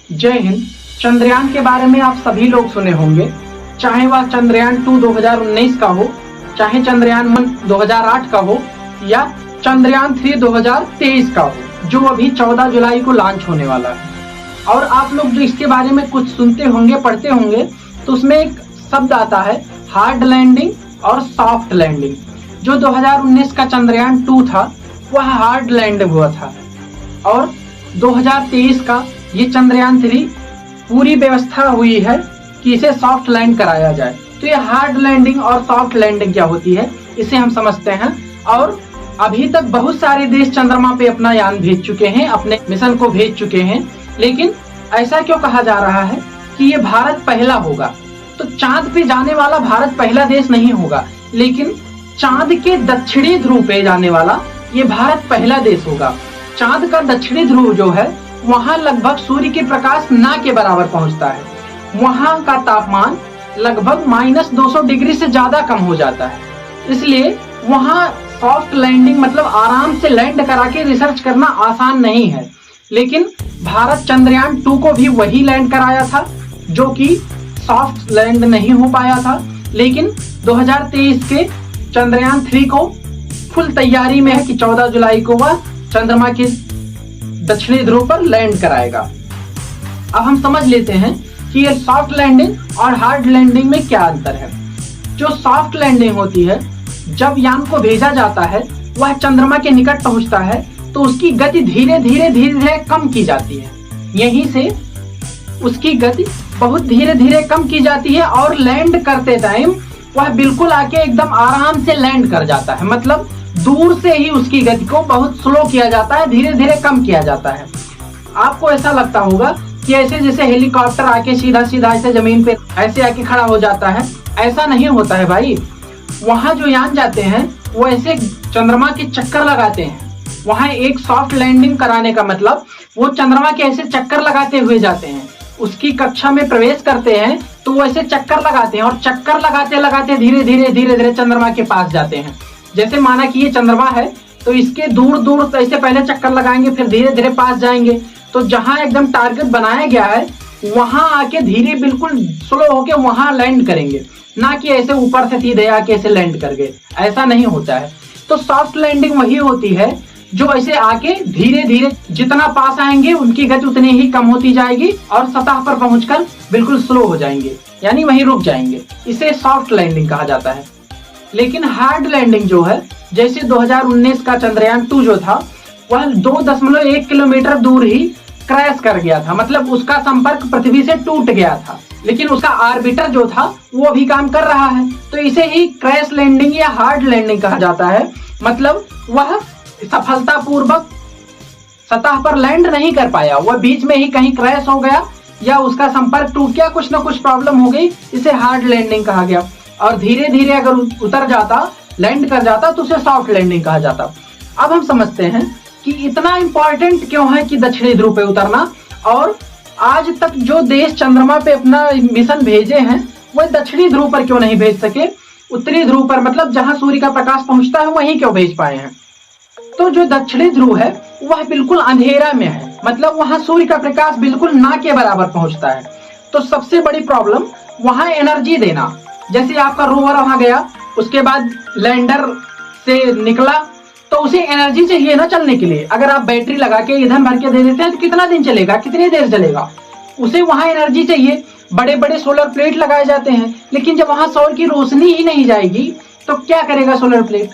जय हिंद। चंद्रयान के बारे में आप सभी लोग सुने होंगे, चाहे वह चंद्रयान 2 2019 का हो, चाहे चंद्रयान 1 2008 का हो या चंद्रयान 3 2023 का हो, जो अभी 14 जुलाई को लॉन्च होने वाला है। और आप लोग जो इसके बारे में कुछ सुनते होंगे, पढ़ते होंगे, तो उसमें एक शब्द आता है हार्ड लैंडिंग और सॉफ्ट लैंडिंग। जो 2019 का चंद्रयान 2 था वह हार्ड लैंड हुआ था और 2023 का ये चंद्रयान 3 पूरी व्यवस्था हुई है कि इसे सॉफ्ट लैंड कराया जाए। तो ये हार्ड लैंडिंग और सॉफ्ट लैंडिंग क्या होती है, इसे हम समझते हैं। और अभी तक बहुत सारे देश चंद्रमा पे अपना यान भेज चुके हैं, अपने मिशन को भेज चुके हैं, लेकिन ऐसा क्यों कहा जा रहा है कि ये भारत पहला होगा? तो चांद पे जाने वाला भारत पहला देश नहीं होगा, लेकिन चांद के दक्षिणी ध्रुव पे जाने वाला ये भारत पहला देश होगा। चांद का दक्षिणी ध्रुव जो है वहां लगभग सूर्य के प्रकाश ना के बराबर पहुंचता है। वहां का तापमान लगभग -200 डिग्री से ज्यादा कम हो जाता है, इसलिए वहां सॉफ्ट लैंडिंग मतलब आराम से लैंड करा के रिसर्च करना आसान नहीं है। लेकिन भारत चंद्रयान 2 को भी वही लैंड कराया था जो कि सॉफ्ट लैंड नहीं हो पाया था, लेकिन 2023 के चंद्रयान 3 को फुल तैयारी में है कि 14 जुलाई को वह चंद्रमा के दक्षिणी ध्रुव पर लैंड कराएगा। अब हम समझ लेते हैं कि ये सॉफ्ट लैंडिंग और हार्ड लैंडिंग में क्या अंतर है। जो सॉफ्ट लैंडिंग होती है, जब यान को भेजा जाता है वह चंद्रमा के निकट पहुंचता है तो उसकी गति धीरे धीरे कम की जाती है। यहीं से उसकी गति बहुत धीरे धीरे कम की जाती है और लैंड करते टाइम वह बिल्कुल आके एकदम आराम से लैंड कर जाता है। मतलब दूर से ही उसकी गति को बहुत स्लो किया जाता है, धीरे धीरे कम किया जाता है। आपको ऐसा लगता होगा कि ऐसे जैसे हेलीकॉप्टर आके सीधा सीधा ऐसे जमीन पे ऐसे आके खड़ा हो जाता है, ऐसा नहीं होता है भाई। वहां जो यान जाते हैं वो ऐसे चंद्रमा के चक्कर लगाते हैं। वहां एक सॉफ्ट लैंडिंग कराने का मतलब वो चंद्रमा के ऐसे चक्कर लगाते हुए जाते हैं। उसकी कक्षा में प्रवेश करते हैं तो वो ऐसे चक्कर लगाते हैं और चक्कर लगाते लगाते धीरे धीरे चंद्रमा के पास जाते हैं। जैसे माना कि ये चंद्रमा है तो इसके दूर दूर ऐसे पहले चक्कर लगाएंगे, फिर धीरे धीरे पास जाएंगे। तो जहां एकदम टारगेट बनाया गया है वहां आके धीरे बिल्कुल स्लो होके वहां लैंड करेंगे, ना कि ऐसे ऊपर से सीधे आके ऐसे लैंड कर गए, ऐसा नहीं होता है। तो सॉफ्ट लैंडिंग वही होती है जो ऐसे आके धीरे धीरे जितना पास आएंगे उनकी गति उतनी ही कम होती जाएगी और सतह पर पहुंचकर बिल्कुल स्लो हो जाएंगे, यानी वहीं रुक जाएंगे। इसे सॉफ्ट लैंडिंग कहा जाता है। लेकिन हार्ड लैंडिंग जो है, जैसे 2019 का चंद्रयान 2 जो था वह 2.1 किलोमीटर दूर ही क्रैश कर गया था, मतलब उसका संपर्क पृथ्वी से टूट गया था, लेकिन उसका ऑर्बिटर जो था वो भी काम कर रहा है। तो इसे ही क्रैश लैंडिंग या हार्ड लैंडिंग कहा जाता है। मतलब वह सफलतापूर्वक सतह पर लैंड नहीं कर पाया, वह बीच में ही कहीं क्रैश हो गया या उसका संपर्क टूट गया, कुछ ना कुछ प्रॉब्लम हो गई, इसे हार्ड लैंडिंग कहा गया। और धीरे धीरे अगर उतर जाता, लैंड कर जाता, तो उसे सॉफ्ट लैंडिंग कहा जाता। अब हम समझते हैं कि इतना इंपॉर्टेंट क्यों है कि दक्षिणी ध्रुव पे उतरना, और आज तक जो देश चंद्रमा पे अपना मिशन भेजे हैं वह दक्षिणी ध्रुव पर क्यों नहीं भेज सके, उत्तरी ध्रुव पर, मतलब जहां सूर्य का प्रकाश पहुंचता है वहीं क्यों भेज पाए हैं। तो जो दक्षिणी ध्रुव है वह बिल्कुल अंधेरा में है, मतलब वहां सूर्य का प्रकाश बिल्कुल ना के बराबर पहुंचता है। तो सबसे बड़ी प्रॉब्लम वहां एनर्जी देना। जैसे आपका रोवर वहां गया, उसके बाद लैंडर से निकला, तो उसे एनर्जी चाहिए ना चलने के लिए। अगर आप बैटरी लगा के ईंधन भर के दे देते हैं तो कितना दिन चलेगा, कितनी देर चलेगा? उसे वहां एनर्जी चाहिए। बड़े बड़े सोलर प्लेट लगाए जाते हैं, लेकिन जब वहां सौर की रोशनी ही नहीं जाएगी तो क्या करेगा सोलर प्लेट?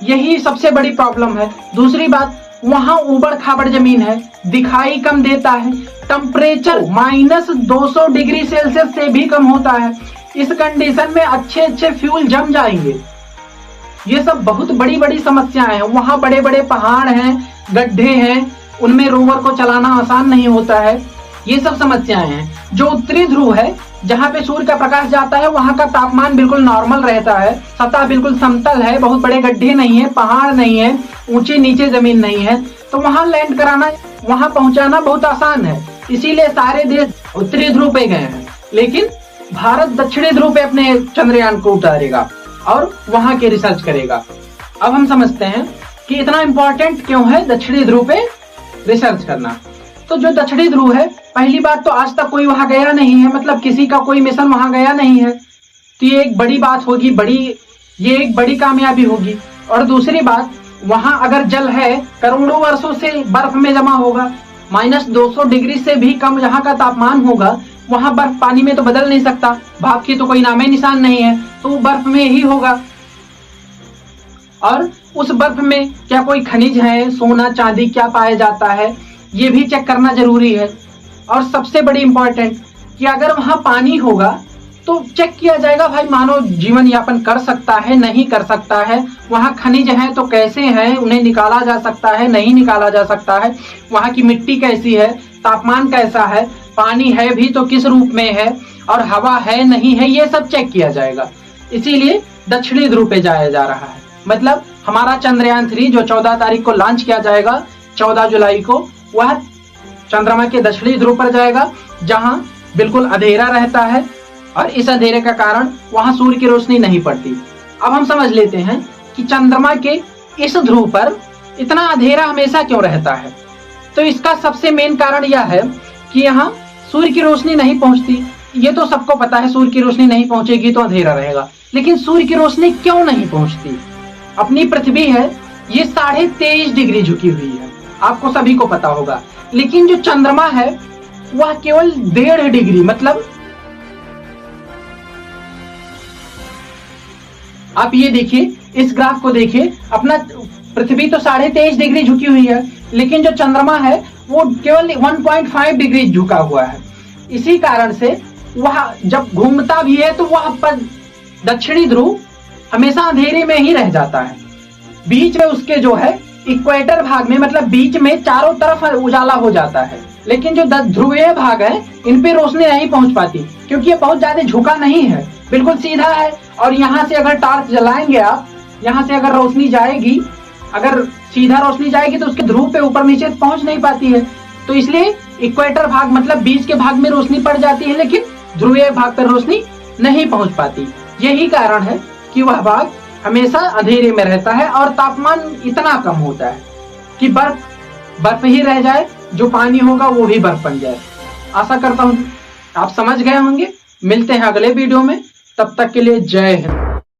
यही सबसे बड़ी प्रॉब्लम है। दूसरी बात, वहां उबड़ खाबड़ जमीन है, दिखाई कम देता है, टेम्परेचर -200 डिग्री सेल्सियस से भी कम होता है। इस कंडीशन में अच्छे अच्छे फ्यूल जम जाएंगे। ये सब बहुत बड़ी बड़ी समस्याएं हैं। वहां बड़े बड़े पहाड़ हैं, गड्ढे हैं, उनमें रोवर को चलाना आसान नहीं होता है। ये सब समस्याएं हैं। जो उत्तरी ध्रुव है, जहाँ पे सूर्य का प्रकाश जाता है, वहां का तापमान बिल्कुल नॉर्मल रहता है, सतह बिल्कुल समतल है, बहुत बड़े गड्ढे नहीं है, पहाड़ नहीं है, ऊंचे नीचे जमीन नहीं है, तो वहां लैंड कराना, वहां पहुंचाना बहुत आसान है। इसीलिए सारे देश उत्तरी ध्रुव पे गए हैं। लेकिन भारत दक्षिणी ध्रुव पे अपने चंद्रयान को उतारेगा और वहां के रिसर्च करेगा। अब हम समझते हैं कि इतना इंपॉर्टेंट क्यों है दक्षिणी ध्रुव पे रिसर्च करना। तो जो दक्षिणी ध्रुव है, पहली बात तो आज तक कोई वहां गया नहीं है, मतलब किसी का कोई मिशन वहां गया नहीं है, तो ये एक बड़ी बात होगी, ये एक बड़ी कामयाबी होगी। और दूसरी बात, वहां अगर जल है, करोड़ों वर्षों से बर्फ में जमा होगा, -200 डिग्री से भी कम यहाँ का तापमान होगा, वहां बर्फ पानी में तो बदल नहीं सकता, भाप की तो कोई नामे निशान नहीं है, तो वो बर्फ में ही होगा। और उस बर्फ में क्या कोई खनिज है, सोना चांदी क्या पाया जाता है, ये भी चेक करना जरूरी है। और सबसे बड़ी इंपॉर्टेंट कि अगर वहां पानी होगा तो चेक किया जाएगा भाई मानव जीवन यापन कर सकता है, नहीं कर सकता है, वहां खनिज है तो कैसे हैं, उन्हें निकाला जा सकता है, नहीं निकाला जा सकता है, वहां की मिट्टी कैसी है, तापमान कैसा है, पानी है भी तो किस रूप में है, और हवा है नहीं है, ये सब चेक किया जाएगा। इसीलिए दक्षिणी ध्रुव पे जाया जा रहा है। मतलब हमारा चंद्रयान 3 जो 14 तारीख को लॉन्च किया जाएगा, 14 जुलाई को, वह चंद्रमा के दक्षिणी ध्रुव पर जाएगा, जहां बिल्कुल अंधेरा रहता है और इस अंधेरे का कारण वहां सूर्य की रोशनी नहीं पड़ती। अब हम समझ लेते हैं कि चंद्रमा के इस ध्रुव पर इतना अंधेरा हमेशा क्यों रहता है। तो इसका सबसे मेन कारण यह है कि यहाँ सूर्य की रोशनी नहीं पहुंचती। ये तो सबको पता है, सूर्य की रोशनी नहीं पहुंचेगी तो अंधेरा रहेगा, लेकिन सूर्य की रोशनी क्यों नहीं पहुंचती? अपनी पृथ्वी है, ये 23.5 डिग्री झुकी हुई है, आपको सभी को पता होगा, लेकिन जो चंद्रमा है वह केवल 1.5 डिग्री, मतलब आप ये देखिए, इस ग्राफ को देखिए, अपना पृथ्वी तो 23.5 डिग्री झुकी हुई है, लेकिन जो चंद्रमा है वो केवल 1.5 डिग्री झुका हुआ है। इसी कारण से वह जब घूमता भी है तो वह पर दक्षिणी ध्रुव हमेशा अंधेरे में ही रह जाता है। बीच में उसके जो है इक्वेटर भाग में, मतलब बीच में चारों तरफ उजाला हो जाता है, लेकिन जो ध्रुवीय भाग है इन पे रोशनी नहीं पहुंच पाती, क्योंकि ये बहुत ज्यादा झुका नहीं है, बिल्कुल सीधा है। और यहाँ से अगर टॉर्च जलाएंगे आप, यहाँ से अगर रोशनी जाएगी, अगर सीधा रोशनी जाएगी तो उसके ध्रुव पे ऊपर नीचे पहुंच नहीं पाती है। तो इसलिए इक्वेटर भाग, मतलब बीच के भाग में रोशनी पड़ जाती है, लेकिन ध्रुवीय भाग पर रोशनी नहीं पहुंच पाती। यही कारण है कि वह भाग हमेशा अंधेरे में रहता है और तापमान इतना कम होता है कि बर्फ ही रह जाए, जो पानी होगा वो भी बर्फ बन जाए। आशा करता हूं आप समझ गए होंगे। मिलते हैं अगले वीडियो में, तब तक के लिए जय हिंद।